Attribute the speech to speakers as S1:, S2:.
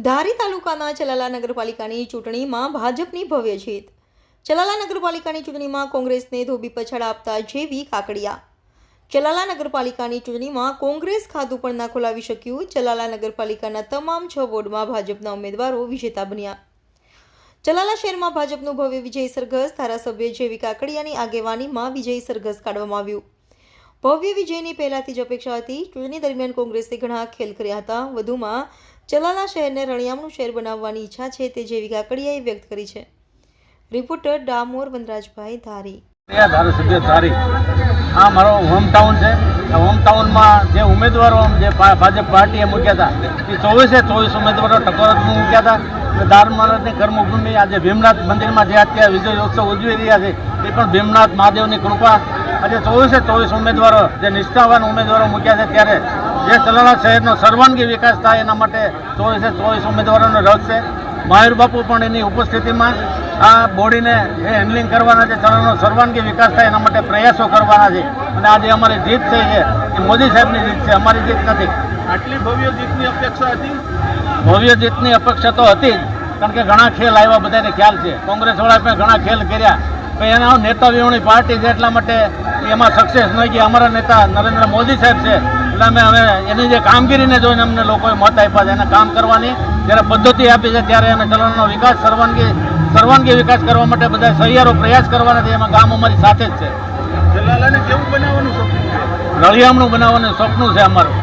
S1: ધારી તાલુકાના ચલાલા નગરપાલિકાની ચૂંટણીમાં ભાજપની ભવ્ય જીત. ચલાલા નગરપાલિકાની ચૂંટણીમાં કોંગ્રેસને ધોબી પછાડ આપતા જેવી કાકડિયા. ચલાલા નગરપાલિકાની ચૂંટણીમાં કોંગ્રેસ ખાતું પણ ના ખોલાવી શક્યું. ચલાલા નગરપાલિકાના તમામ 6 વોર્ડમાં ભાજપના ઉમેદવારો વિજેતા બન્યા. ચલાલા શહેરમાં ભાજપનું ભવ્ય વિજય સરઘસ ધારાસભ્ય જેવી કાકડિયાની આગેવાનીમાં વિજય સરઘસ કાઢવામાં આવ્યું. ભવ્ય વિજયની પહેલાથી જ અપેક્ષા હતી. ચૂંટણી દરમિયાન કોંગ્રેસે ઘણા ખેલ કર્યા હતા. વધુમાં ચલાલા શહેરને રણિયામણું શહેર બનાવવાની ઈચ્છા છે તે જેવી કાકડિયાએ વ્યક્ત કરી છે. રિપોર્ટર ડામોર વનરાજભાઈ ધારી.
S2: ધારાસભ્ય ધારી આ મારો હોમટાઉન છે. હોમ ટાઉનમાં જે ઉમેદવારો જે ભાજપ પાર્ટીએ મૂક્યા હતા એ 24 ઉમેદવારો ટકોરમાં મૂક્યા હતા. દાર મહારાજની કર્મભૂમિ આજે ભીમનાથ મંદિરમાં જે અત્યારે વિજય ઉત્સવ ઉજવી રહ્યા છે એ પણ ભીમનાથ મહાદેવની કૃપા. આજે 24 ઉમેદવારો જે નિષ્ઠાવાન ઉમેદવારો મૂક્યા છે ત્યારે જે ચલાલા શહેરનો સર્વાંગી વિકાસ થાય એના માટે 24 ઉમેદવારોનો રસ છે. મહાવીર બાપુ પણ એની ઉપસ્થિતિમાં આ બોડીને હેન્ડલિંગ કરવાના છે. ચલાલાનો સર્વાંગી વિકાસ થાય એના માટે પ્રયાસો કરવાના છે. અને આજે અમારી જીત થઈ છે એ મોદી સાહેબની જીત છે, અમારી જીત નથી.
S3: આટલી ભવ્ય જીતની અપેક્ષા હતી?
S2: ભવ્ય જીતની અપેક્ષા તો હતી જ, કારણ કે ઘણા ખેલ આવ્યા, બધાને ખ્યાલ છે. કોંગ્રેસવાળા પણ ઘણા ખેલ કર્યા, પણ એના નેતા વિહોણી પાર્ટી છે એટલા માટે એમાં સક્સેસ નહીં ગયા. અમારા નેતા નરેન્દ્ર મોદી સાહેબ છે એટલે અમે હવે એની જે કામગીરીને જોઈને અમને લોકોએ મત આપ્યા છે. એને કામ કરવાની જ્યારે પદ્ધતિ આપી છે ત્યારે એને ચલણનો વિકાસ સર્વાંગી વિકાસ કરવા માટે બધા સહિયારો પ્રયાસ કરવાના છે. એમાં ગામ અમારી સાથે જ છે.
S3: ચલાલાને કેવું બનાવવાનું સપનું છે?
S2: રળિયામણું બનાવવાનું સપનું છે અમારું.